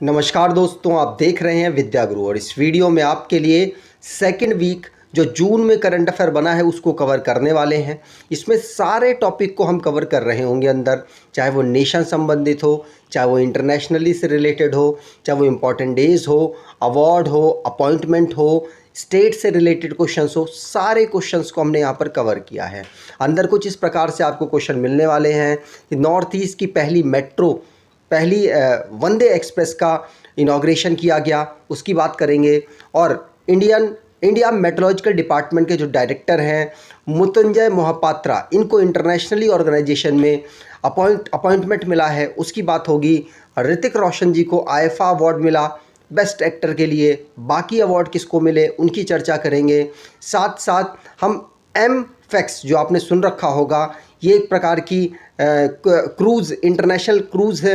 नमस्कार दोस्तों, आप देख रहे हैं विद्या गुरु और इस वीडियो में आपके लिए सेकंड वीक जो जून में करंट अफेयर बना है उसको कवर करने वाले हैं। इसमें सारे टॉपिक को हम कवर कर रहे होंगे अंदर, चाहे वो नेशन संबंधित हो, चाहे वो इंटरनेशनली से रिलेटेड हो, चाहे वो इम्पोर्टेंट डेज हो, अवार्ड हो, अपॉइंटमेंट हो, स्टेट से रिलेटेड क्वेश्चंस हो, सारे क्वेश्चंस को हमने यहाँ पर कवर किया है। अंदर कुछ इस प्रकार से आपको क्वेश्चन मिलने वाले हैं कि नॉर्थ ईस्ट की पहली वंदे एक्सप्रेस का इनॉग्रेशन किया गया, उसकी बात करेंगे। और इंडिया मेट्रोलॉजिकल डिपार्टमेंट के जो डायरेक्टर हैं मृत्युंजय मोहपात्रा, इनको इंटरनेशनली ऑर्गेनाइजेशन में अपॉइंटमेंट मिला है, उसकी बात होगी। ऋतिक रोशन जी को आईफा अवार्ड मिला बेस्ट एक्टर के लिए, बाकी अवार्ड किसको मिले उनकी चर्चा करेंगे। साथ साथ हम एम फैक्स जो आपने सुन रखा होगा, ये एक प्रकार की इंटरनेशनल क्रूज़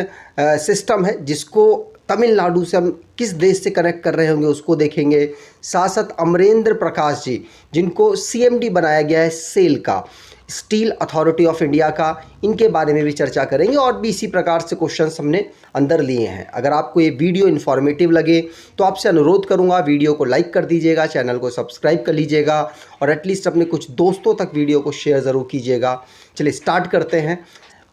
सिस्टम है जिसको तमिलनाडु से हम किस देश से कनेक्ट कर रहे होंगे उसको देखेंगे। साथ साथ अमरेंद्र प्रकाश जी, जिनको सीएमडी बनाया गया है सेल का, स्टील अथॉरिटी ऑफ इंडिया का, इनके बारे में भी चर्चा करेंगे। और भी इसी प्रकार से क्वेश्चंस हमने अंदर लिए हैं। अगर आपको ये वीडियो इन्फॉर्मेटिव लगे तो आपसे अनुरोध करूंगा वीडियो को लाइक कर दीजिएगा, चैनल को सब्सक्राइब कर लीजिएगा और एटलीस्ट अपने कुछ दोस्तों तक वीडियो को शेयर ज़रूर कीजिएगा। चलिए स्टार्ट करते हैं।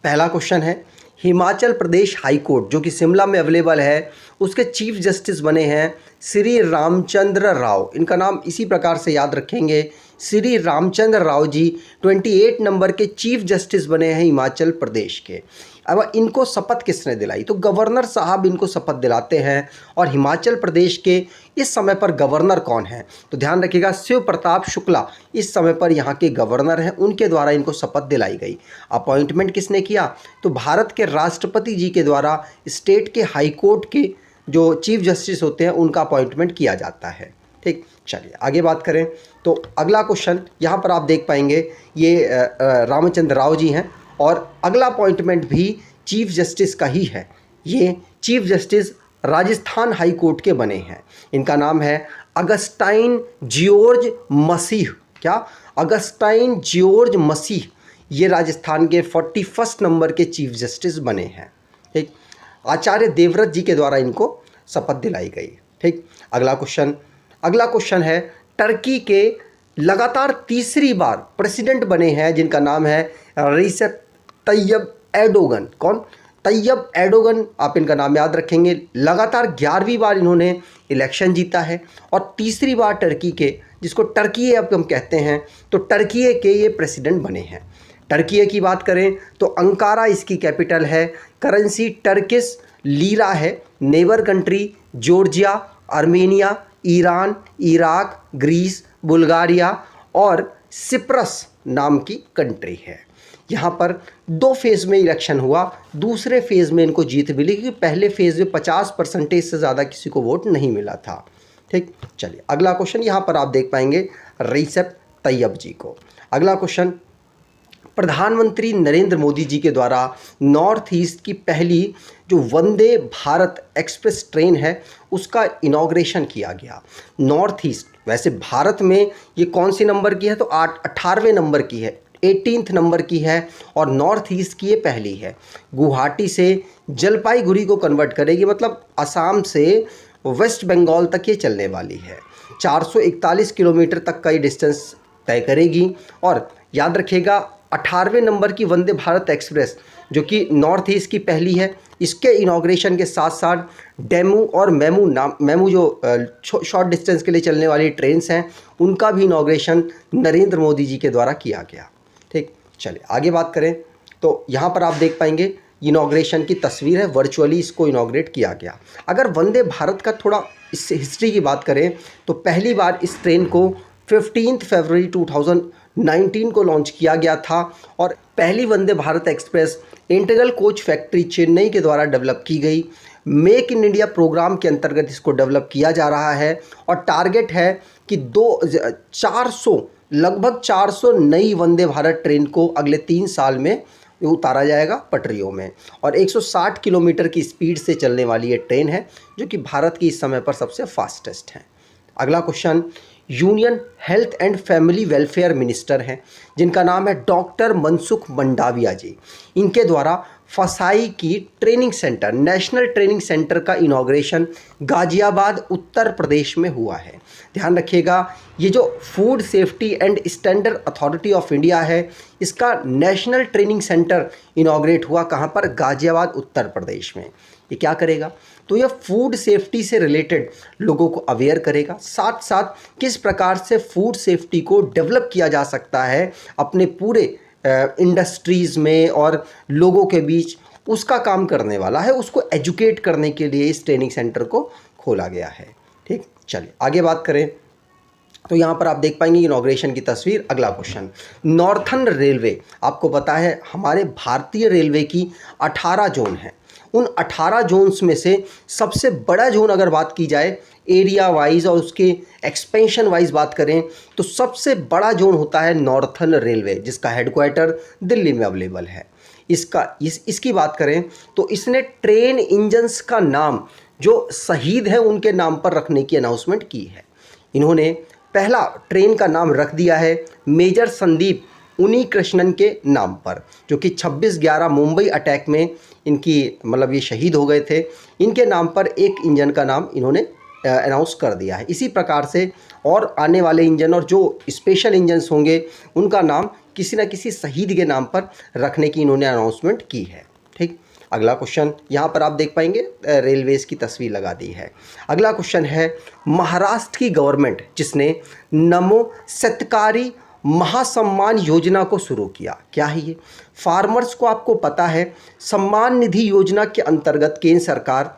पहला क्वेश्चन है, हिमाचल प्रदेश हाई कोर्ट जो कि शिमला में अवेलेबल है, उसके चीफ जस्टिस बने हैं श्री रामचंद्र राव। इनका नाम इसी प्रकार से याद रखेंगे, श्री रामचंद्र राव जी 28 नंबर के चीफ जस्टिस बने हैं हिमाचल प्रदेश के। अब इनको शपथ किसने दिलाई? तो गवर्नर साहब इनको शपथ दिलाते हैं। और हिमाचल प्रदेश के इस समय पर गवर्नर कौन है? तो ध्यान रखिएगा, शिव प्रताप शुक्ला इस समय पर यहाँ के गवर्नर हैं, उनके द्वारा इनको शपथ दिलाई गई। अपॉइंटमेंट किसने किया? तो भारत के राष्ट्रपति जी के द्वारा स्टेट के हाई कोर्ट के जो चीफ जस्टिस होते हैं उनका अपॉइंटमेंट किया जाता है। ठीक, चलिए आगे बात करें। तो अगला क्वेश्चन यहाँ पर आप देख पाएंगे, ये रामचंद्र राव जी हैं और अगला अपॉइंटमेंट भी चीफ जस्टिस का ही है। ये chief justice Rajasthan high court के बने हैं। इनका नाम है अगस्टाइन जॉर्ज मसीह। क्या? अगस्टाइन जॉर्ज मसीह। ये राजस्थान के 41 नंबर के चीफ जस्टिस बने हैं। ठीक, आचार्य देवव्रत जी के द्वारा इनको शपथ दिलाई गई। ठीक, अगला क्वेश्चन है, टर्की के लगातार तीसरी बार प्रेसिडेंट बने हैं जिनका नाम है रिसेप तैयब एर्डोगन। कौन? तैयब एर्डोगन, आप इनका नाम याद रखेंगे। लगातार 11वीं बार इन्होंने इलेक्शन जीता है और तीसरी बार टर्की के, जिसको टर्की अब हम कहते हैं, तो टर्की के ये प्रेसिडेंट बने हैं। टर्की की बात करें तो अंकारा इसकी कैपिटल है, करेंसी टर्किश लीरा है, neighbour country Georgia, Armenia, Iran, Iraq, Greece, Bulgaria और सिप्रस नाम की कंट्री है। यहाँ पर 2 फेज़ में इलेक्शन हुआ, दूसरे फेज़ में इनको जीत मिली क्योंकि पहले फेज़ में 50% से ज़्यादा किसी को वोट नहीं मिला था। ठीक, चलिए अगला क्वेश्चन यहाँ पर आप देख पाएंगे रिसेप तैयब जी को। अगला क्वेश्चन, प्रधानमंत्री नरेंद्र मोदी जी के द्वारा नॉर्थ ईस्ट की पहली जो वंदे भारत एक्सप्रेस ट्रेन है उसका इनॉग्रेशन किया गया। नॉर्थ ईस्ट, वैसे भारत में ये कौन सी नंबर की है? तो 18वें नंबर की है, 18th नंबर की है और नॉर्थ ईस्ट की ये पहली है। गुवाहाटी से जलपाईगुड़ी को कन्वर्ट करेगी, मतलब असम से वेस्ट बंगाल तक ये चलने वाली है। 441 किलोमीटर तक का ये डिस्टेंस तय करेगी। और याद रखिएगा, 18वें नंबर की वंदे भारत एक्सप्रेस जो कि नॉर्थ ईस्ट की पहली है, इसके इनॉग्रेशन के साथ साथ डेमू और मेमू जो शॉर्ट डिस्टेंस के लिए चलने वाली ट्रेन्स हैं उनका भी इनॉग्रेशन नरेंद्र मोदी जी के द्वारा किया गया। ठीक, चलिए आगे बात करें तो यहाँ पर आप देख पाएंगे इनॉग्रेशन की तस्वीर है, वर्चुअली इसको इनॉग्रेट किया गया। अगर वंदे भारत का थोड़ा इस हिस्ट्री की बात करें तो पहली बार इस ट्रेन को 15 फरवरी 2019 को लॉन्च किया गया था और पहली Vande Bharat express integral coach factory Chennai के द्वारा डेवलप की गई। मेक इन इंडिया प्रोग्राम के अंतर्गत इसको डेवलप किया जा रहा है और टारगेट है कि 400 लगभग 400 नई वंदे भारत ट्रेन को अगले 3 साल में उतारा जाएगा पटरियों में। और 160 किलोमीटर की स्पीड से चलने वाली ये ट्रेन है जो कि भारत की इस समय पर सबसे फास्टेस्ट है। अगला question, union health and family welfare minister हैं जिनका नाम है डॉक्टर मनसुख मंडाविया जी। इनके द्वारा फसाई की training centre, national training centre का इनॉग्रेशन गाजियाबाद उत्तर प्रदेश में हुआ है। ध्यान रखिएगा, ये जो food safety and standard authority of India है, इसका नेशनल ट्रेनिंग सेंटर इनॉग्रेट हुआ कहाँ पर? गाजियाबाद उत्तर प्रदेश में। ये क्या करेगा? तो यह फूड सेफ्टी से रिलेटेड लोगों को अवेयर करेगा, साथ साथ किस प्रकार से फूड सेफ्टी को डेवलप किया जा सकता है अपने पूरे इंडस्ट्रीज़ में और लोगों के बीच, उसका काम करने वाला है। उसको एजुकेट करने के लिए इस ट्रेनिंग सेंटर को खोला गया है। ठीक, चलिए आगे बात करें तो यहाँ पर आप देख पाएंगे इनॉग्रेशन की तस्वीर। अगला क्वेश्चन, नॉर्थर्न रेलवे, आपको पता है हमारे भारतीय रेलवे की 18 जोन है। उन 18 जोन्स में से सबसे बड़ा जोन अगर बात की जाए एरिया वाइज और उसके एक्सपेंशन वाइज बात करें तो सबसे बड़ा जोन होता है नॉर्थर्न रेलवे, जिसका हेडक्वार्टर दिल्ली में अवेलेबल है। इसकी बात करें तो इसने ट्रेन इंजन्स का नाम जो शहीद हैं उनके नाम पर रखने की अनाउंसमेंट की है। इन्होंने पहला ट्रेन का नाम रख दिया है मेजर संदीप उनी कृष्णन के नाम पर, जो कि 26/11 मुंबई अटैक में इनकी मतलब ये शहीद हो गए थे। इनके नाम पर एक इंजन का नाम इन्होंने अनाउंस कर दिया है। इसी प्रकार से और आने वाले इंजन और जो स्पेशल इंजन्स होंगे उनका नाम किसी न किसी शहीद के नाम पर रखने की इन्होंने अनाउंसमेंट की है। ठीक, अगला क्वेश्चन यहाँ पर आप देख पाएंगे रेलवेज़ की तस्वीर लगा दी है। अगला क्वेश्चन है, महाराष्ट्र की गवर्नमेंट जिसने नमो सत्कारी महासम्मान योजना को शुरू किया, क्या है ये? फार्मर्स को आपको पता है सम्मान निधि योजना के अंतर्गत केंद्र सरकार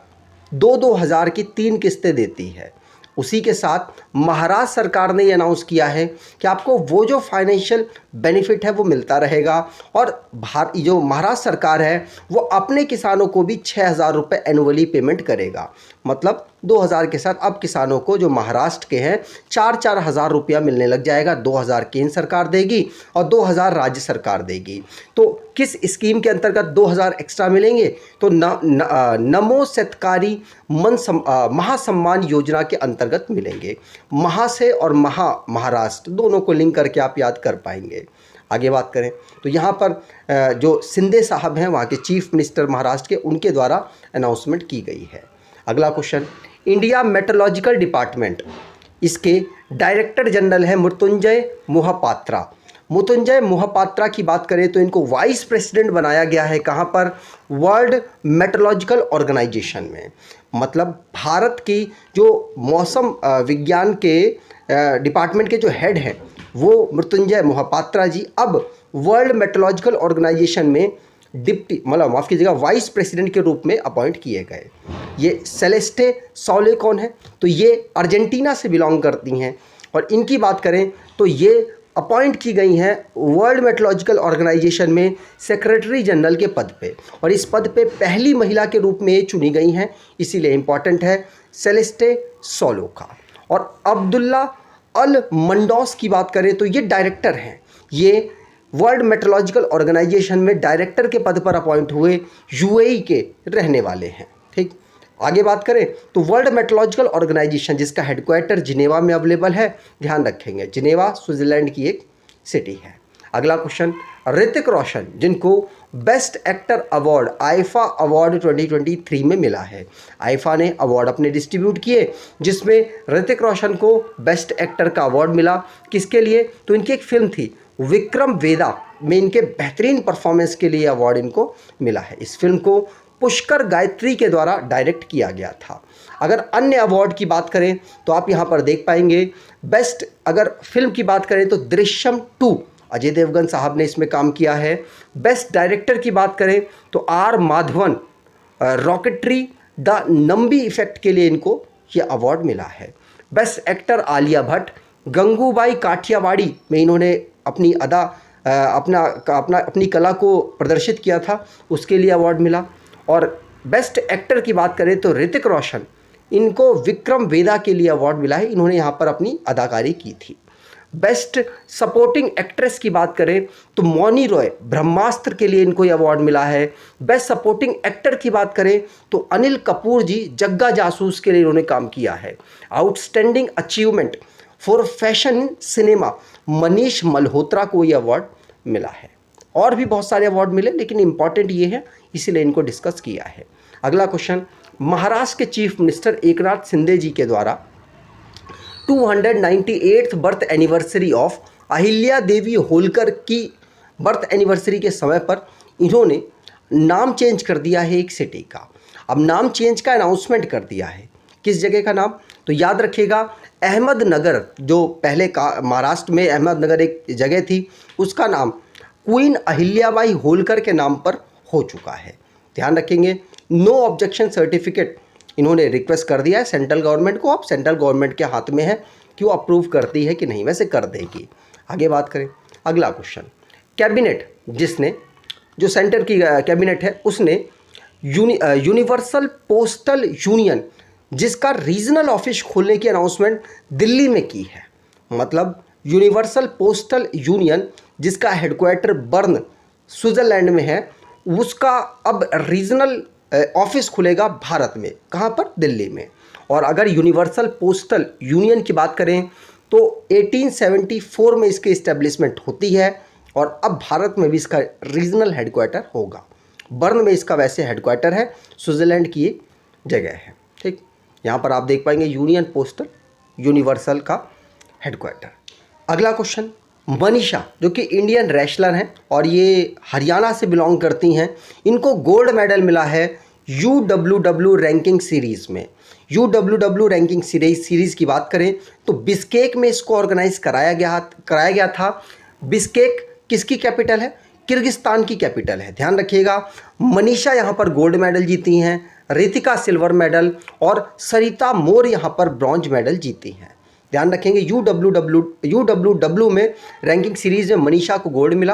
2-2 हज़ार की 3 किस्तें देती है। उसी के साथ महाराष्ट्र सरकार ने ये अनाउंस किया है कि आपको वो जो फाइनेंशियल बेनिफिट है वो मिलता रहेगा और जो महाराष्ट्र सरकार है वो अपने किसानों को भी 6,000 रुपये एनुअली पेमेंट करेगा। मतलब 2,000 के साथ अब किसानों को जो महाराष्ट्र के हैं 4-4 हज़ार रुपया मिलने लग जाएगा। 2,000 केंद्र सरकार देगी और 2,000 राज्य सरकार देगी। तो किस स्कीम के अंतर्गत 2,000 एक्स्ट्रा मिलेंगे? तो नमो सत्कारी महासम्मान योजना के अंतर्गत मिलेंगे। महा से और महाराष्ट्र दोनों को लिंक करके आप याद कर पाएंगे। आगे बात करें तो यहाँ पर जो शिंदे साहब हैं वहाँ के चीफ मिनिस्टर महाराष्ट्र के, उनके द्वारा अनाउंसमेंट की गई है। अगला क्वेश्चन, इंडिया मेट्रोलॉजिकल डिपार्टमेंट, इसके डायरेक्टर जनरल है मृत्युंजय मोहपात्रा। मृत्युंजय मोहपात्रा की बात करें तो इनको वाइस प्रेसिडेंट बनाया गया है। कहाँ पर? वर्ल्ड मेट्रोलॉजिकल ऑर्गेनाइजेशन में। मतलब भारत की जो मौसम विज्ञान के डिपार्टमेंट के जो हेड हैं वो मृत्युंजय मोहपात्रा जी अब वर्ल्ड मेट्रोलॉजिकल ऑर्गेनाइजेशन में डिप्टी मतलब माफ़ कीजिएगा वाइस प्रेसिडेंट के रूप में अपॉइंट किए गए। ये सेलेस्टे सौले कौन है? तो ये अर्जेंटीना से बिलोंग करती हैं और इनकी बात करें तो ये अपॉइंट की गई हैं वर्ल्ड मेट्रोलॉजिकल ऑर्गेनाइजेशन में सेक्रेटरी जनरल के पद पे, और इस पद पे पहली महिला के रूप में ये चुनी गई हैं, इसीलिए इम्पॉर्टेंट है सेलेस्टे सोलोका। और अब्दुल्ला अल मंडोस की बात करें तो ये डायरेक्टर हैं, ये वर्ल्ड मेट्रोलॉजिकल ऑर्गेनाइजेशन में डायरेक्टर के पद पर अपॉइंट हुए यूएई के रहने वाले हैं। ठीक, आगे बात करें तो वर्ल्ड मेट्रोलॉजिकल ऑर्गेनाइजेशन जिसका हेडक्वार्टर जिनेवा में अवेलेबल है, ध्यान रखेंगे जिनेवा स्विट्जरलैंड की एक सिटी है। अगला क्वेश्चन, ऋतिक रोशन जिनको best actor award IIFA award 2023 में मिला है। आईफा ने अवार्ड अपने डिस्ट्रीब्यूट किए जिसमें ऋतिक रोशन को बेस्ट एक्टर का अवार्ड मिला। किसके लिए? तो इनकी एक फिल्म थी विक्रम वेदा में इनके बेहतरीन परफॉर्मेंस के लिए अवार्ड इनको मिला है। इस फिल्म को पुष्कर गायत्री के द्वारा डायरेक्ट किया गया था। अगर अन्य अवार्ड की बात करें तो आप यहाँ पर देख पाएंगे बेस्ट, अगर फिल्म की बात करें तो दृश्यम 2 अजय देवगन साहब ने इसमें काम किया है। बेस्ट डायरेक्टर की बात करें तो R Madhavan rocketry the Nambi effect के लिए इनको ये अवार्ड मिला है। बेस्ट एक्टर आलिया भट्ट गंगूबाई काठियावाड़ी में इन्होंने अपनी अपनी कला को प्रदर्शित किया था, उसके लिए अवार्ड मिला। और बेस्ट एक्टर की बात करें तो ऋतिक रोशन, इनको विक्रम वेदा के लिए अवार्ड मिला है, इन्होंने यहाँ पर अपनी अदाकारी की थी। बेस्ट सपोर्टिंग एक्ट्रेस की बात करें तो मौनी रॉय ब्रह्मास्त्र के लिए इनको ये अवार्ड मिला है। बेस्ट सपोर्टिंग एक्टर की बात करें तो अनिल कपूर जी जग्गा जासूस के लिए इन्होंने काम किया है। Outstanding achievement for fashion cinema Manish Malhotra को ये अवार्ड मिला है। और भी बहुत सारे अवार्ड मिले लेकिन इम्पॉर्टेंट ये है, इसीलिए इनको डिस्कस किया है। अगला क्वेश्चन, महाराष्ट्र के चीफ मिनिस्टर एकनाथ शिंदे जी के द्वारा 298th birth anniversary of Ahilya Devi Holkar की बर्थ एनिवर्सरी के समय पर इन्होंने नाम चेंज कर दिया है एक सिटी का। अब नाम चेंज का अनाउंसमेंट कर दिया है, किस जगह का नाम? तो याद रखिएगा अहमदनगर, जो पहले का महाराष्ट्र में अहमदनगर एक जगह थी, उसका नाम क्वीन अहिल्याबाई होलकर के नाम पर हो चुका है। ध्यान रखेंगे। नो ऑब्जेक्शन सर्टिफिकेट इन्होंने रिक्वेस्ट कर दिया है सेंट्रल गवर्नमेंट को। अब सेंट्रल गवर्नमेंट के हाथ में है कि वो अप्रूव करती है कि नहीं, वैसे कर देगी। आगे बात करें। अगला क्वेश्चन, कैबिनेट जिसने, जो सेंटर की कैबिनेट है उसने यूनिवर्सल पोस्टल यूनियन जिसका रीजनल ऑफिस खोलने की अनाउंसमेंट दिल्ली में की है। मतलब यूनिवर्सल पोस्टल यूनियन जिसका हेडक्वार्टर बर्न स्विट्जरलैंड में है, उसका अब रीजनल ऑफिस खुलेगा भारत में। कहाँ पर? दिल्ली में। और अगर यूनिवर्सल पोस्टल यूनियन की बात करें तो 1874 में इसकी इस्टेब्लिशमेंट होती है और अब भारत में भी इसका रीजनल हेडक्वार्टर होगा। बर्न में इसका वैसे हेडक्वार्टर है, स्विट्जरलैंड की एक जगह है। ठीक, यहाँ पर आप देख पाएंगे यूनियन पोस्टल यूनिवर्सल का हेडक्वार्टर। अगला क्वेश्चन, मनीषा जो कि इंडियन रेसलर हैं और ये हरियाणा से बिलोंग करती हैं, इनको गोल्ड मेडल मिला है UWW रैंकिंग सीरीज़ में। UWW रैंकिंग सीरीज़ की बात करें तो बिश्केक में इसको ऑर्गेनाइज कराया गया था। बिश्केक किसकी कैपिटल है? किर्गिस्तान की कैपिटल है। ध्यान रखिएगा। मनीषा यहाँ पर गोल्ड मेडल जीती हैं, रितिका सिल्वर मेडल और सरिता मोर यहाँ पर ब्रॉन्ज मेडल जीती हैं। ध्यान रखेंगे। UWW में रैंकिंग सीरीज में मनीषा को गोल्ड मिला,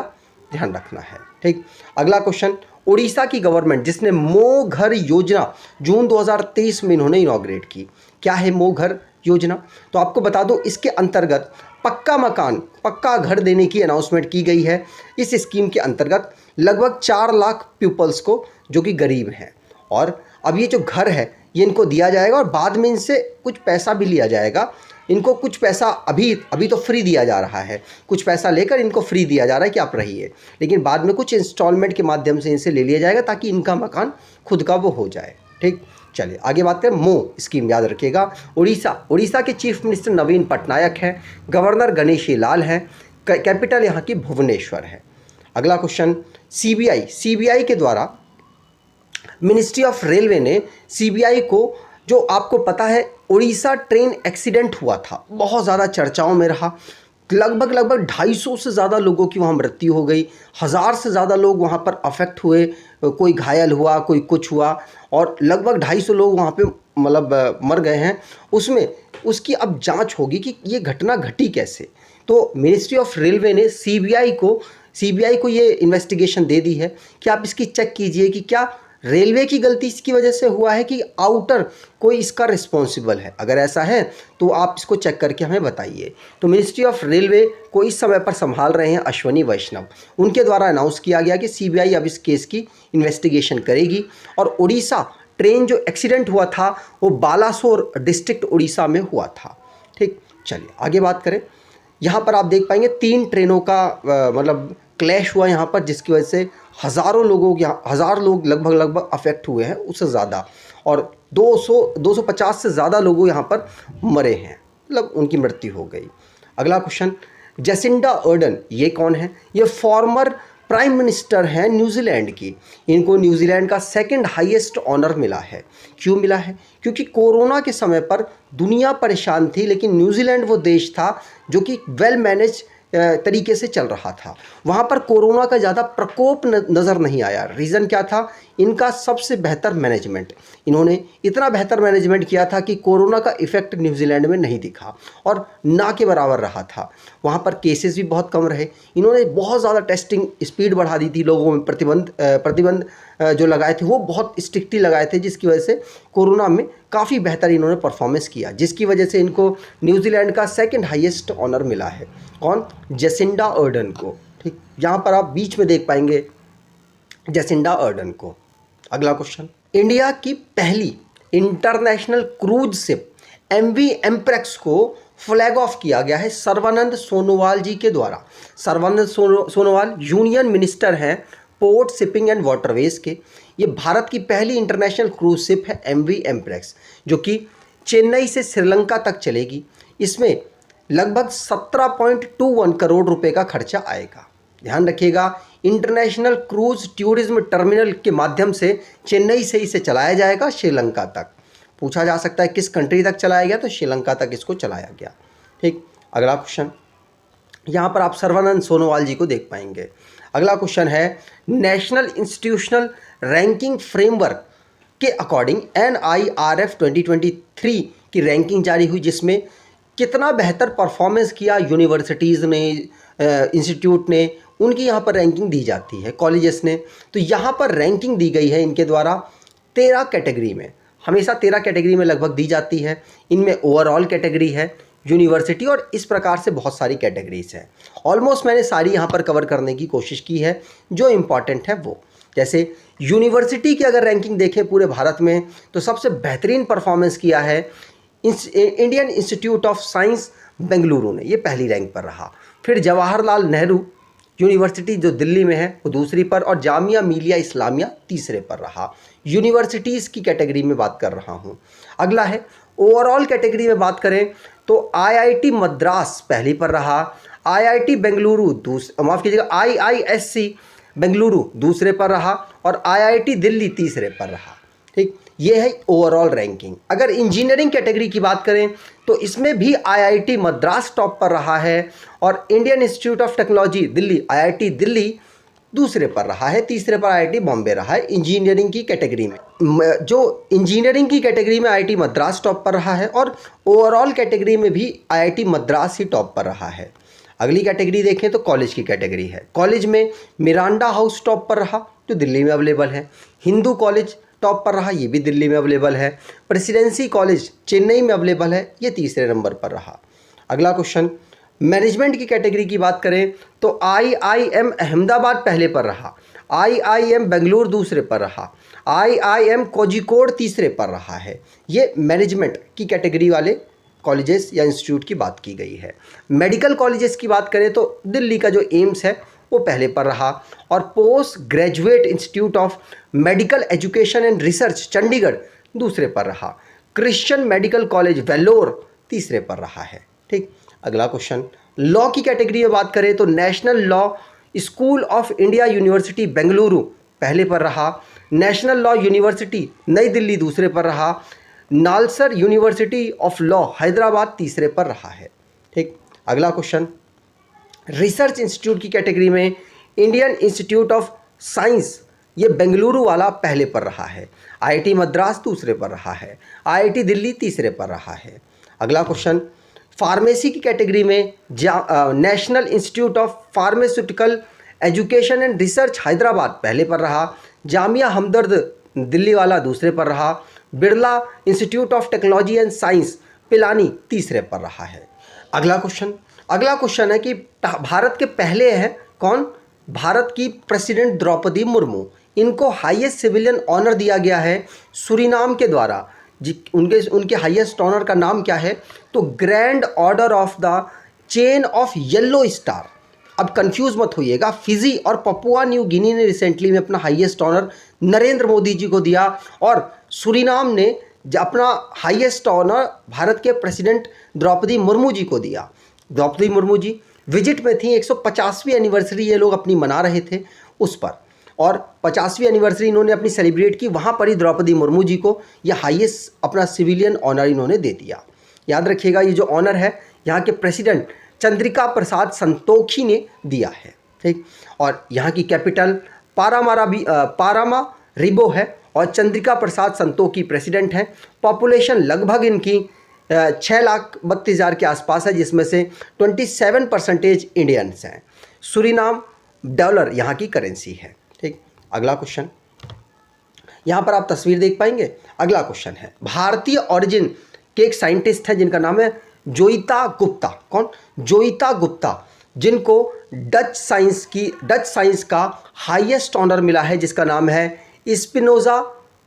ध्यान रखना है। ठीक, अगला क्वेश्चन, उड़ीसा की गवर्नमेंट जिसने मो घर योजना जून 2023 में इन्होंने इनॉग्रेट की। क्या है मो घर योजना? तो आपको बता दो, इसके अंतर्गत पक्का मकान, पक्का घर देने की अनाउंसमेंट की गई है। इस स्कीम के अंतर्गत लगभग 4 लाख पीपल्स को जो कि गरीब हैं, और अब ये जो घर है ये इनको दिया जाएगा और बाद में इनसे कुछ पैसा भी लिया जाएगा। इनको कुछ पैसा अभी तो फ्री दिया जा रहा है, कुछ पैसा लेकर इनको फ्री दिया जा रहा है कि आप रहिए, लेकिन बाद में कुछ इंस्टॉलमेंट के माध्यम से इनसे ले लिया जाएगा ताकि इनका मकान खुद का वो हो जाए। ठीक, चलिए आगे बात करें। मो स्कीम याद रखिएगा। उड़ीसा के चीफ मिनिस्टर नवीन पटनायक हैं, गवर्नर गणेशी लाल हैं, कैपिटल यहाँ की भुवनेश्वर है। अगला क्वेश्चन, सीबीआई के द्वारा मिनिस्ट्री ऑफ रेलवे ने सीबीआई को, जो आपको पता है उड़ीसा ट्रेन एक्सीडेंट हुआ था, बहुत ज़्यादा चर्चाओं में रहा, लगभग 250 से ज़्यादा लोगों की वहाँ मृत्यु हो गई, 1000 से ज़्यादा लोग वहाँ पर अफेक्ट हुए, कोई घायल हुआ, कोई कुछ हुआ, और लगभग 250 लोग वहाँ पे मतलब मर गए हैं। उसमें उसकी अब जांच होगी कि ये घटना घटी कैसे। तो मिनिस्ट्री ऑफ रेलवे ने सीबीआई को ये इन्वेस्टिगेशन दे दी है कि आप इसकी चेक कीजिए कि क्या रेलवे की गलती इसकी वजह से हुआ है कि आउटर कोई इसका रिस्पॉन्सिबल है। अगर ऐसा है तो आप इसको चेक करके हमें बताइए। तो मिनिस्ट्री ऑफ रेलवे को इस समय पर संभाल रहे हैं अश्वनी वैष्णव। उनके द्वारा अनाउंस किया गया कि सीबीआई अब इस केस की इन्वेस्टिगेशन करेगी। और उड़ीसा ट्रेन जो एक्सीडेंट हुआ था वो बालासोर डिस्ट्रिक्ट उड़ीसा में हुआ था। ठीक, चलिए आगे बात करें। यहाँ पर आप देख पाएंगे 3 ट्रेनों का मतलब क्लैश हुआ यहाँ पर, जिसकी वजह से हज़ार लोग लगभग अफेक्ट हुए हैं, उससे ज़्यादा, और 250 से ज़्यादा लोग यहाँ पर मरे हैं, मतलब उनकी मृत्यु हो गई। अगला क्वेश्चन, जेसिंडा अर्डन ये कौन है? ये फॉर्मर प्राइम मिनिस्टर हैं न्यूजीलैंड की। इनको न्यूजीलैंड का 2nd हाईएस्ट ऑनर मिला है। क्यों मिला है? क्योंकि कोरोना के समय पर दुनिया परेशान थी, लेकिन न्यूजीलैंड वो देश था जो कि वेल मैनेज तरीके से चल रहा था। वहाँ पर कोरोना का ज़्यादा प्रकोप नज़र नहीं आया। रीज़न क्या था? इनका सबसे बेहतर मैनेजमेंट। इन्होंने इतना बेहतर मैनेजमेंट किया था कि कोरोना का इफ़ेक्ट न्यूजीलैंड में नहीं दिखा और ना के बराबर रहा था। वहाँ पर केसेस भी बहुत कम रहे। इन्होंने बहुत ज़्यादा टेस्टिंग स्पीड बढ़ा दी थी, लोगों में प्रतिबंध जो लगाए थे वो बहुत स्ट्रिक्टली लगाए थे, जिसकी वजह से कोरोना में काफ़ी बेहतर इन्होंने परफॉर्मेंस किया, जिसकी वजह से इनको न्यूजीलैंड का 2nd हाईएस्ट ऑनर मिला है। कौन? जेसिंडा अर्डन को। ठीक, यहाँ पर आप बीच में देख पाएंगे जेसिंडा अर्डन को। अगला क्वेश्चन, इंडिया की पहली इंटरनेशनल क्रूज शिप MV एम्प्रेक्स को फ्लैग ऑफ किया गया है सर्बानंद सोनोवाल जी के द्वारा। सर्बानंद सोनोवाल यूनियन मिनिस्टर हैं पोर्ट शिपिंग एंड वाटरवेज के। ये भारत की पहली इंटरनेशनल क्रूज शिप है MV एम्प्रेक्स, जो कि चेन्नई से श्रीलंका तक चलेगी। इसमें लगभग 17.21 करोड़ रुपए का खर्चा आएगा। ध्यान रखिएगा, इंटरनेशनल क्रूज टूरिज्म टर्मिनल के माध्यम से चेन्नई से इसे चलाया जाएगा श्रीलंका तक। पूछा जा सकता है किस कंट्री तक चलाया गया, तो श्रीलंका तक इसको चलाया गया। ठीक, अगला क्वेश्चन, यहाँ पर आप सर्वानंद सोनोवाल जी को देख पाएंगे। अगला क्वेश्चन है, नेशनल इंस्टीट्यूशनल रैंकिंग फ्रेमवर्क के अकॉर्डिंग NIRF 2023 की रैंकिंग जारी हुई, जिसमें कितना बेहतर परफॉर्मेंस किया यूनिवर्सिटीज़ ने, इंस्टीट्यूट ने, उनकी यहाँ पर रैंकिंग दी जाती है, कॉलेजेस ने। तो यहाँ पर रैंकिंग दी गई है इनके द्वारा 13 कैटेगरी में, हमेशा 13 कैटेगरी में लगभग दी जाती है। इनमें ओवरऑल कैटेगरी है, यूनिवर्सिटी, और इस प्रकार से बहुत सारी कैटेगरीज हैं। ऑलमोस्ट मैंने सारी यहाँ पर कवर करने की कोशिश की है, जो इम्पॉर्टेंट है वो। जैसे यूनिवर्सिटी की अगर रैंकिंग देखें पूरे भारत में, तो सबसे बेहतरीन परफॉर्मेंस किया है Indian institute of science Bengaluru ने, ये पहली रैंक पर रहा। फिर जवाहरलाल नेहरू यूनिवर्सिटी जो दिल्ली में है वो दूसरी पर, और जामिया मिलिया इस्लामिया तीसरे पर रहा। यूनिवर्सिटीज़ की कैटेगरी में बात कर रहा हूँ। अगला है ओवरऑल कैटेगरी में बात करें तो IIT मद्रास पहली पर रहा, IIT बेंगलुरु माफ़ कीजिएगा IISc बेंगलुरु दूसरे पर रहा, और IIT दिल्ली तीसरे पर रहा। ठीक, ये है ओवरऑल रैंकिंग। अगर इंजीनियरिंग कैटेगरी की बात करें तो इसमें भी IIT मद्रास टॉप पर रहा है, और Indian institute of technology Delhi IIT Delhi दूसरे पर रहा है, तीसरे पर IIT बॉम्बे रहा है इंजीनियरिंग की कैटेगरी में। जो इंजीनियरिंग की कैटेगरी में IIT मद्रास टॉप पर रहा है, और ओवरऑल कैटेगरी में भी IIT मद्रास ही टॉप पर रहा है। अगली कैटेगरी देखें तो कॉलेज की कैटेगरी है। कॉलेज में मिरांडा हाउस टॉप पर रहा, जो दिल्ली में अवेलेबल है। हिंदू कॉलेज टॉप पर रहा, ये भी दिल्ली में अवेलेबल है। प्रेसिडेंसी कॉलेज चेन्नई में अवेलेबल है, ये तीसरे नंबर पर रहा। अगला क्वेश्चन, मैनेजमेंट की कैटेगरी की बात करें तो IIM अहमदाबाद पहले पर रहा, IIM बेंगलुरु दूसरे पर रहा, IIM कोझिकोड तीसरे पर रहा है। ये मैनेजमेंट की कैटेगरी वाले कॉलेजेस या इंस्टीट्यूट की बात की गई है। मेडिकल कॉलेजेस की बात करें तो दिल्ली का जो एम्स है वो पहले पर रहा, और post graduate institute of medical education and research Chandigarh दूसरे पर रहा। क्रिश्चियन मेडिकल कॉलेज वेल्लोर तीसरे पर रहा है। ठीक, अगला क्वेश्चन, लॉ की कैटेगरी में बात करें तो national law school of India university Bengaluru पहले पर रहा, नेशनल लॉ यूनिवर्सिटी नई दिल्ली दूसरे पर रहा, NALSAR university of law Hyderabad तीसरे पर रहा है। ठीक, अगला क्वेश्चन, रिसर्च इंस्टीट्यूट की कैटेगरी में इंडियन इंस्टीट्यूट ऑफ साइंस ये बेंगलुरु वाला पहले पर रहा है, IIT मद्रास दूसरे पर रहा है, IIT दिल्ली तीसरे पर रहा है। अगला क्वेश्चन, फार्मेसी की कैटेगरी में national institute of pharmaceutical education and research Hyderabad पहले पर रहा, जामिया हमदर्द दिल्ली वाला दूसरे पर रहा, Birla institute of technology and science Pilani तीसरे पर रहा है। अगला क्वेश्चन है कि भारत के पहले हैं कौन? भारत की प्रेसिडेंट द्रौपदी मुर्मू। इनको हाईएस्ट सिविलियन ऑनर दिया गया है सुरीनाम के द्वारा। उनके हाईएस्ट ऑनर का नाम क्या है? तो grand order of the chain of yellow star. अब कंफ्यूज मत होइएगा, फिजी और पपुआ न्यू गिनी ने रिसेंटली में अपना हाईएस्ट ऑनर नरेंद्र मोदी जी को दिया, और सुरीनाम ने अपना हाईएस्ट ऑनर भारत के प्रेसिडेंट द्रौपदी मुर्मू जी को दिया। द्रौपदी मुर्मू जी विजिट में थी, 150वीं एनिवर्सरी ये लोग अपनी मना रहे थे उस पर, और 50वीं एनिवर्सरी इन्होंने अपनी सेलिब्रेट की, वहाँ पर ही द्रौपदी मुर्मू जी को यह हाईएस्ट अपना सिविलियन ऑनर इन्होंने दे दिया। याद रखिएगा, ये जो ऑनर है यहाँ के प्रेसिडेंट चंद्रिका प्रसाद संतोखी ने दिया है। ठीक, और यहाँ की कैपिटल पारामारिबो है, और चंद्रिका प्रसाद संतोखी प्रेसिडेंट हैं। पॉपुलेशन लगभग इनकी 6,32,000 के आसपास है, जिसमें से 27% इंडियंस हैं। सुरीनाम डॉलर यहाँ की करेंसी है। ठीक, अगला क्वेश्चन, यहाँ पर आप तस्वीर देख पाएंगे। अगला क्वेश्चन है, भारतीय ओरिजिन के एक साइंटिस्ट हैं जिनका नाम है जोइता गुप्ता। कौन? जोइता गुप्ता, जिनको डच साइंस का हाईएस्ट ऑनर मिला है, जिसका नाम है स्पिनोजा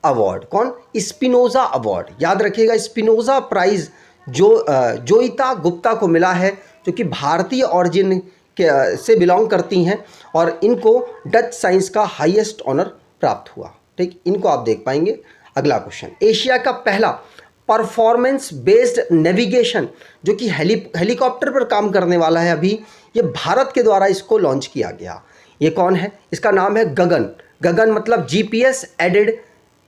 अवार्ड। कौन? Spinoza award. याद रखिएगा, स्पिनोजा प्राइज जो जोइता गुप्ता को मिला है, जो कि भारतीय ऑरिजिन से बिलोंग करती हैं और इनको डच साइंस का हाईएस्ट ऑनर प्राप्त हुआ। ठीक, इनको आप देख पाएंगे। अगला क्वेश्चन, एशिया का पहला परफॉर्मेंस बेस्ड नेविगेशन जो कि हेलीकॉप्टर पर काम करने वाला है अभी, ये भारत के द्वारा इसको लॉन्च किया गया। ये कौन है? इसका नाम है गगन। गगन मतलब GPS aided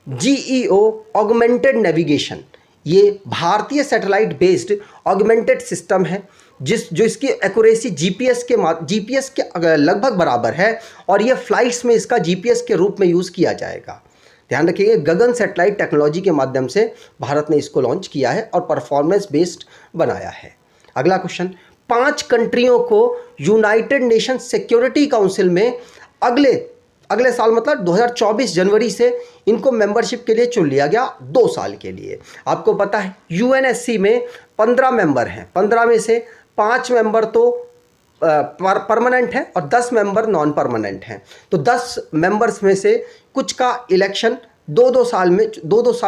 GEO augmented navigation. ये भारतीय सैटेलाइट बेस्ड ऑगमेंटेड सिस्टम है जो इसकी एक्यूरेसी जीपीएस के लगभग बराबर है और ये फ्लाइट्स में इसका जीपीएस के रूप में यूज़ किया जाएगा। ध्यान रखिए, गगन सैटेलाइट टेक्नोलॉजी के माध्यम से भारत ने इसको लॉन्च किया है और परफॉर्मेंस बेस्ड बनाया है। अगला क्वेश्चन, 5 कंट्रियों को यूनाइटेड नेशन सिक्योरिटी काउंसिल में अगले साल मतलब 2024 जनवरी से इनको मेंबरशिप के लिए चुन लिया गया 2 साल के लिए। आपको पता है यूएनएससी में 15 मेंबर हैं, 15 में से 5 मेंबर तो परमानेंट है और 10 मेंबर नॉन परमानेंट हैं। तो 10 मेंबर्स में से कुछ का इलेक्शन 2-2 साल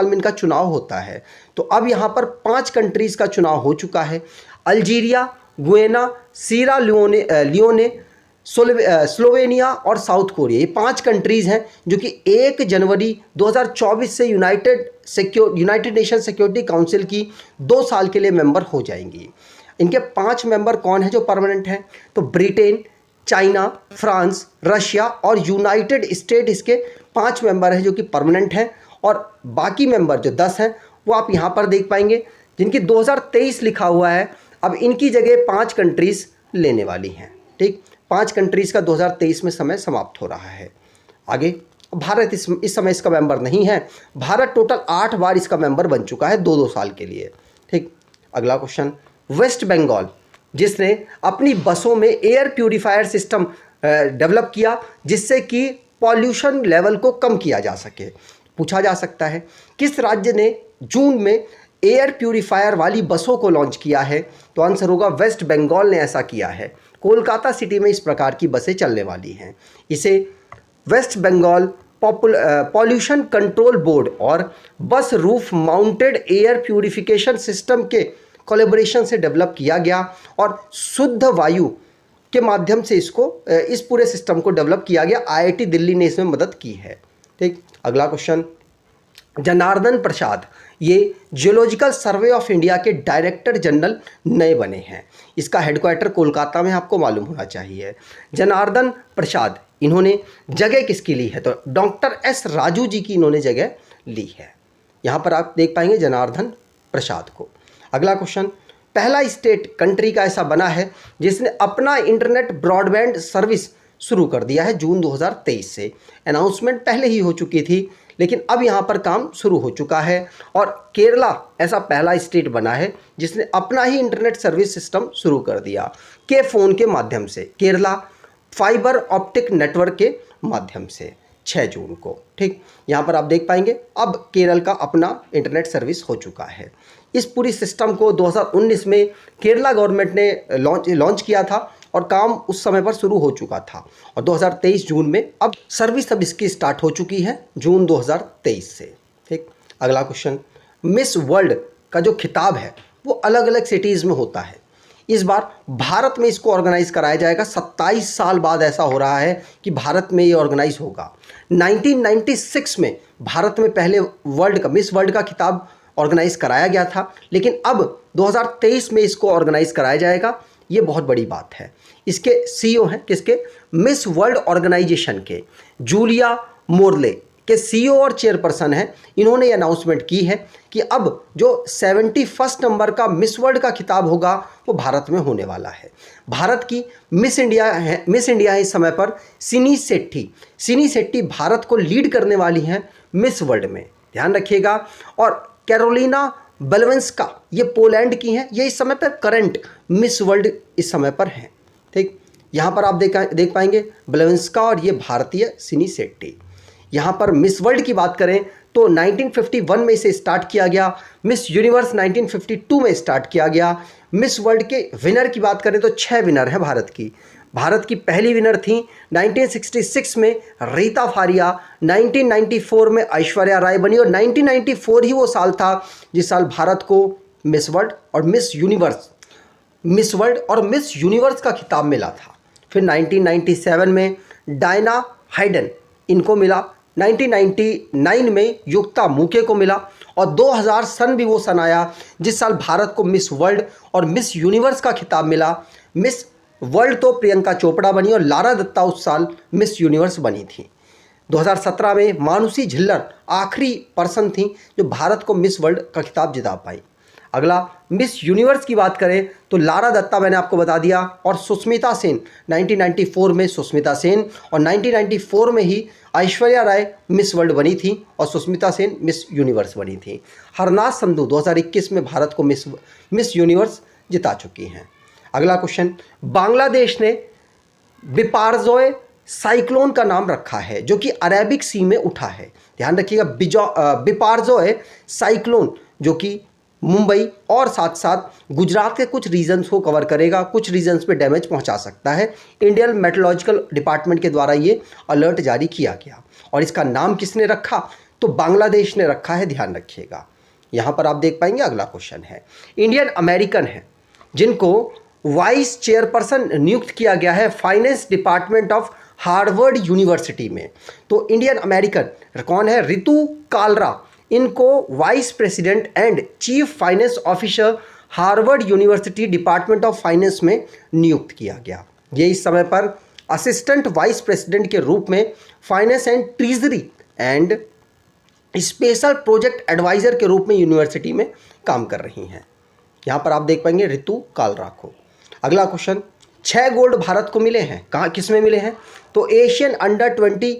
में इनका चुनाव होता है। तो अब यहाँ पर 5 कंट्रीज़ का चुनाव हो चुका है। अल्जीरिया, गुयना, सीरा लियोने, स्लोवेनिया और साउथ कोरिया, ये 5 कंट्रीज़ हैं जो कि 1 जनवरी 2024 से यूनाइटेड नेशन सिक्योरिटी काउंसिल की 2 साल के लिए मेंबर हो जाएंगी। इनके 5 मेंबर कौन हैं जो परमानेंट हैं? तो ब्रिटेन, चाइना, फ्रांस, रशिया और यूनाइटेड स्टेट इसके 5 मेंबर हैं जो कि परमानेंट हैं और बाकी मेंबर जो 10 हैं वो आप यहाँ पर देख पाएंगे जिनकी 2023 लिखा हुआ है। अब इनकी जगह 5 कंट्रीज़ लेने वाली हैं। ठीक, 5 कंट्रीज़ का 2023 में समय समाप्त हो रहा है। आगे भारत इस समय इसका मेंबर नहीं है। भारत टोटल 8 बार इसका मेंबर बन चुका है 2-2 साल के लिए। ठीक, अगला क्वेश्चन, वेस्ट बंगाल जिसने अपनी बसों में एयर प्यूरीफायर सिस्टम डेवलप किया जिससे कि पॉल्यूशन लेवल को कम किया जा सके। पूछा जा सकता है किस राज्य ने जून में एयर प्यूरीफायर वाली बसों को लॉन्च किया है? तो आंसर होगा वेस्ट बंगाल ने ऐसा किया है। कोलकाता सिटी में इस प्रकार की बसें चलने वाली हैं। इसे West Bengal pollution control board और bus roof mounted air purification system के कोलैबोरेशन से डेवलप किया गया और शुद्ध वायु के माध्यम से इस पूरे सिस्टम को डेवलप किया गया। आईआईटी दिल्ली ने इसमें मदद की है। ठीक, अगला क्वेश्चन, जनार्दन प्रसाद ये जियोलॉजिकल सर्वे ऑफ इंडिया के डायरेक्टर जनरल नए बने हैं। इसका हेडक्वार्टर कोलकाता में आपको मालूम होना चाहिए। जनार्दन प्रसाद इन्होंने जगह किसकी ली है? तो डॉक्टर एस राजू जी की इन्होंने जगह ली है। यहाँ पर आप देख पाएंगे जनार्दन प्रसाद को। अगला क्वेश्चन, पहला स्टेट कंट्री का ऐसा बना है जिसने अपना इंटरनेट ब्रॉडबैंड सर्विस शुरू कर दिया है जून 2023 से। अनाउंसमेंट पहले ही हो चुकी थी लेकिन अब यहाँ पर काम शुरू हो चुका है और केरला ऐसा पहला स्टेट बना है जिसने अपना ही इंटरनेट सर्विस सिस्टम शुरू कर दिया के फ़ोन के माध्यम से। केरला फाइबर ऑप्टिक नेटवर्क के माध्यम से 6 जून को। ठीक, यहाँ पर आप देख पाएंगे अब केरल का अपना इंटरनेट सर्विस हो चुका है। इस पूरी सिस्टम को 2019 में केरला गवर्नमेंट ने लॉन्च किया था और काम उस समय पर शुरू हो चुका था और 2023 जून में अब सर्विस इसकी स्टार्ट हो चुकी है जून 2023 से। ठीक, अगला क्वेश्चन, मिस वर्ल्ड का जो खिताब है वो अलग अलग सिटीज़ में होता है। इस बार भारत में इसको ऑर्गेनाइज कराया जाएगा। 27 साल बाद ऐसा हो रहा है कि भारत में ये ऑर्गेनाइज होगा। 1996 में भारत में पहले मिस वर्ल्ड का खिताब ऑर्गेनाइज कराया गया था लेकिन अब 2023 में इसको ऑर्गेनाइज कराया जाएगा। ये बहुत बड़ी बात है। इसके सीईओ हैं किसके? मिस वर्ल्ड ऑर्गेनाइजेशन के जूलिया मोरले के सीईओ और चेयरपर्सन हैं। इन्होंने ये अनाउंसमेंट की है कि अब जो 71 नंबर का मिस वर्ल्ड का खिताब होगा वो भारत में होने वाला है। भारत की मिस इंडिया है इस समय पर सिनी सेट्टी भारत को लीड करने वाली हैं मिस वर्ल्ड में, ध्यान रखिएगा। और कैरोलिना बलवेंस्का ये पोलैंड की हैं, ये इस समय पर करंट मिस वर्ल्ड इस समय पर हैं। ठीक, यहाँ पर आप देख पाएंगे बलवेंस्का और ये भारतीय सिनी सेट्टी। यहाँ पर मिस वर्ल्ड की बात करें तो 1951 में इसे स्टार्ट किया गया। मिस यूनिवर्स 1952 में स्टार्ट किया गया। मिस वर्ल्ड के विनर की बात करें तो 6 विनर हैं भारत की पहली विनर थी 1966 में रीता फारिया, 1994 में ऐश्वर्या राय बनी और 1994 ही वो साल था जिस साल भारत को मिस वर्ल्ड और मिस यूनिवर्स का खिताब मिला था। फिर 1997 में डायना हाइडन इनको मिला, 1999 में युक्ता मूके को मिला, और 2000 सन भी वो सन आया जिस साल भारत को मिस वर्ल्ड और मिस यूनिवर्स का खिताब मिला। मिस वर्ल्ड तो प्रियंका चोपड़ा बनी और लारा दत्ता उस साल मिस यूनिवर्स बनी थी। 2017 में मानुषी झिल्लर आखिरी पर्सन थी जो भारत को मिस वर्ल्ड का खिताब जिता पाई। अगला मिस यूनिवर्स की बात करें तो लारा दत्ता मैंने आपको बता दिया, और सुष्मिता सेन 1994 में सुष्मिता सेन, और 1994 में ही ऐश्वर्या राय मिस वर्ल्ड बनी थी और सुष्मिता सेन मिस यूनिवर्स बनी थी। हरनाथ संधू 2021 में भारत को मिस यूनिवर्स जिता चुकी हैं। अगला क्वेश्चन, बांग्लादेश ने बिपारजोय साइक्लोन का नाम रखा है जो कि अरेबिक सी में उठा है। ध्यान रखिएगा, बिपारजोय साइक्लोन जो कि मुंबई और साथ साथ गुजरात के कुछ रीजन्स को कवर करेगा, कुछ रीजन्स पे डैमेज पहुंचा सकता है। इंडियन मेट्रोलॉजिकल डिपार्टमेंट के द्वारा ये अलर्ट जारी किया गया, और इसका नाम किसने रखा, तो बांग्लादेश ने रखा है, ध्यान रखिएगा। यहाँ पर आप देख पाएंगे अगला क्वेश्चन है, इंडियन अमेरिकन है जिनको वाइस चेयरपर्सन नियुक्त किया गया है finance department of Harvard university में। तो इंडियन अमेरिकन कौन है, रितु कालरा, इनको vice president and chief finance officer Harvard university department of finance में नियुक्त किया गया। ये इस समय पर असिस्टेंट वाइस प्रेसिडेंट के रूप में finance and treasury and special project adviser के रूप में यूनिवर्सिटी में काम कर रही हैं। यहाँ पर आप देख पाएंगे रितु कालरा को। अगला क्वेश्चन, 6 गोल्ड भारत को मिले हैं, कहाँ किस में मिले हैं, तो एशियन अंडर 20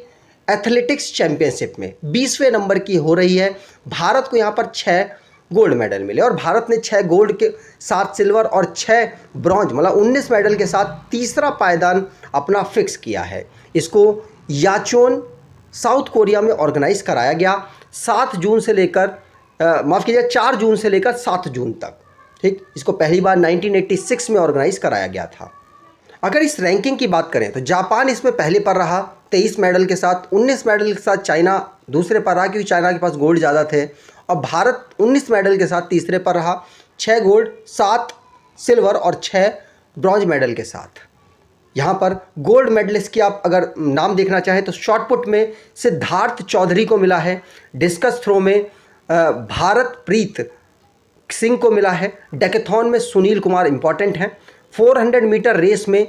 एथलेटिक्स चैंपियनशिप में 20वें नंबर की हो रही है। भारत को यहाँ पर 6 गोल्ड मेडल मिले, और भारत ने 6 गोल्ड के 7 सिल्वर और 6 ब्रॉन्ज, मतलब 19 मेडल के साथ तीसरा पायदान अपना फिक्स किया है। इसको याचोन साउथ कोरिया में ऑर्गेनाइज कराया गया 7 जून से लेकर माफ़ कीजिए 4 जून से लेकर 7 जून तक, ठीक। इसको पहली बार 1986 में ऑर्गेनाइज कराया गया था। अगर इस रैंकिंग की बात करें तो जापान इसमें पहले पर रहा 23 मेडल के साथ, 19 मेडल के साथ चाइना दूसरे पर रहा क्योंकि चाइना के पास गोल्ड ज़्यादा थे, और भारत 19 मेडल के साथ तीसरे पर रहा, 6 गोल्ड 7 सिल्वर और 6 ब्रॉन्ज मेडल के साथ। यहाँ पर गोल्ड मेडलिस्ट की आप अगर नाम देखना चाहें तो शॉटपुट में सिद्धार्थ चौधरी को मिला है, डिस्कस थ्रो में भारत प्रीत सिंह को मिला है, डेकेथॉन में सुनील कुमार इंपॉर्टेंट हैं, 400 मीटर रेस में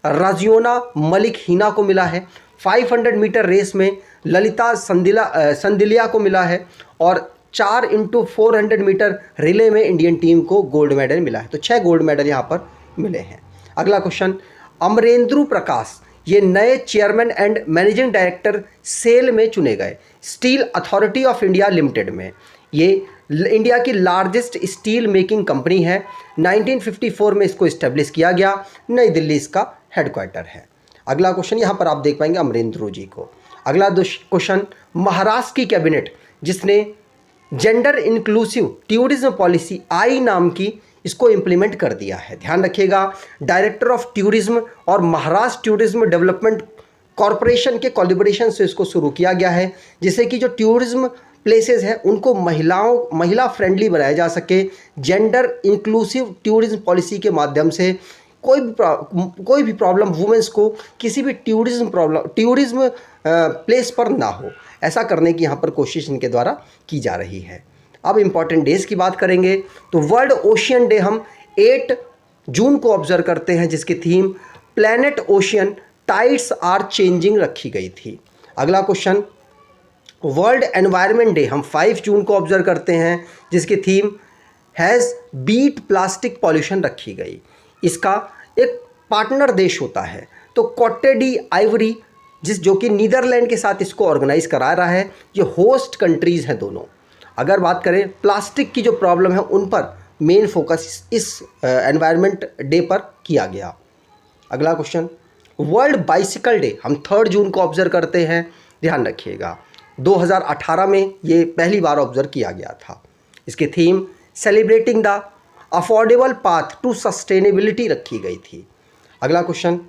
राजियोना मलिक हीना को मिला है, 500 मीटर रेस में ललिता संदिलिया को मिला है, और 4x400 मीटर रिले में इंडियन टीम को गोल्ड मेडल मिला है। तो 6 गोल्ड मेडल यहाँ पर मिले हैं। अगला क्वेश्चन, अमरेंद्र प्रकाश ये नए chairman and managing director SAIL में चुने गए, steel authority of India limited में। ये इंडिया की लार्जेस्ट स्टील मेकिंग कंपनी है, 1954 में इसको इस्टेब्लिश किया गया, नई दिल्ली इसका हेडक्वार्टर है। अगला क्वेश्चन यहाँ पर आप देख पाएंगे अमरेंद्र जी को। अगला क्वेश्चन, महाराष्ट्र की कैबिनेट जिसने जेंडर इंक्लूसिव टूरिज्म पॉलिसी आई नाम की इसको इम्प्लीमेंट कर दिया है। ध्यान रखिएगा, डायरेक्टर ऑफ टूरिज्म और महाराष्ट्र टूरिज्म डेवलपमेंट कॉरपोरेशन के कोलैबोरेशन से इसको शुरू किया गया है, जिससे कि जो टूरिज्म प्लेसेस हैं उनको महिला फ्रेंडली बनाया जा सके। जेंडर इंक्लूसिव टूरिज्म पॉलिसी के माध्यम से कोई भी प्रॉब्लम वुमेंस को किसी भी टूरिज्म प्लेस पर ना हो, ऐसा करने की यहाँ पर कोशिश इनके द्वारा की जा रही है। अब इम्पॉर्टेंट डेज की बात करेंगे तो वर्ल्ड ओशियन डे हम 8 जून को ऑब्जर्व करते हैं, जिसकी theme planet ocean tides are changing रखी गई थी। अगला क्वेश्चन, वर्ल्ड एनवायरनमेंट डे हम 5 जून को ऑब्जर्व करते हैं, जिसकी थीम हैज़ बीट प्लास्टिक पॉल्यूशन रखी गई। इसका एक पार्टनर देश होता है तो कोटे डी आइवरी जो कि नीदरलैंड के साथ इसको ऑर्गेनाइज करा रहा है। ये होस्ट कंट्रीज़ हैं दोनों। अगर बात करें प्लास्टिक की जो प्रॉब्लम है उन पर मेन फोकस इस एनवायरनमेंट डे पर किया गया। अगला क्वेश्चन, वर्ल्ड बाइसिकल डे हम 3 जून को ऑब्जर्व करते हैं। ध्यान रखिएगा 2018 में ये पहली बार ऑब्जर्व किया गया था। इसकी theme celebrating the affordable path to sustainability रखी गई थी। अगला question,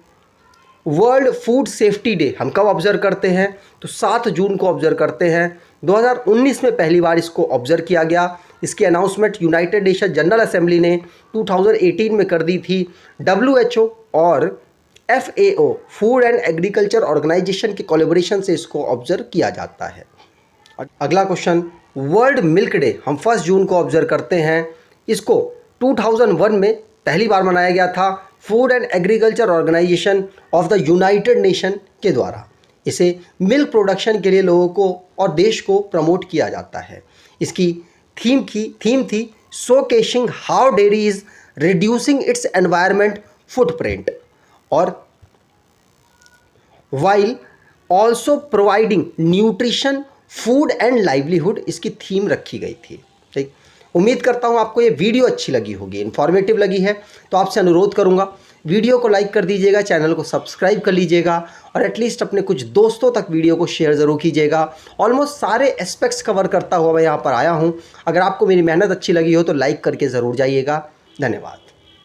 world food safety day हम कब ऑब्जर्व करते हैं तो 7 जून को ऑब्जर्व करते हैं। 2019 में पहली बार इसको ऑब्जर्व किया गया। इसकी announcement United Nation General Assembly ने 2018 में कर दी थी। WHO और FAO food and agriculture organisation के कोलैबोरेशन से इसको ऑब्जर्व किया जाता है। अगला क्वेश्चन, वर्ल्ड मिल्क डे हम 1 जून को ऑब्जर्व करते हैं। इसको 2001 में पहली बार मनाया गया था food and agriculture organisation of the United Nation के द्वारा। इसे मिल्क प्रोडक्शन के लिए लोगों को और देश को प्रमोट किया जाता है। इसकी थीम थी showcasing how dairy is reducing its environment footprint और while also providing nutrition food and livelihood इसकी थीम रखी गई थी। ठीक, उम्मीद करता हूँ आपको ये वीडियो अच्छी लगी होगी, इन्फॉर्मेटिव लगी है तो आपसे अनुरोध करूँगा वीडियो को लाइक कर दीजिएगा, चैनल को सब्सक्राइब कर लीजिएगा और एटलीस्ट अपने कुछ दोस्तों तक वीडियो को शेयर ज़रूर कीजिएगा। ऑलमोस्ट सारे एस्पेक्ट्स कवर करता हुआ मैं यहाँ पर आया हूँ। अगर आपको मेरी मेहनत अच्छी लगी हो तो लाइक करके ज़रूर जाइएगा। धन्यवाद।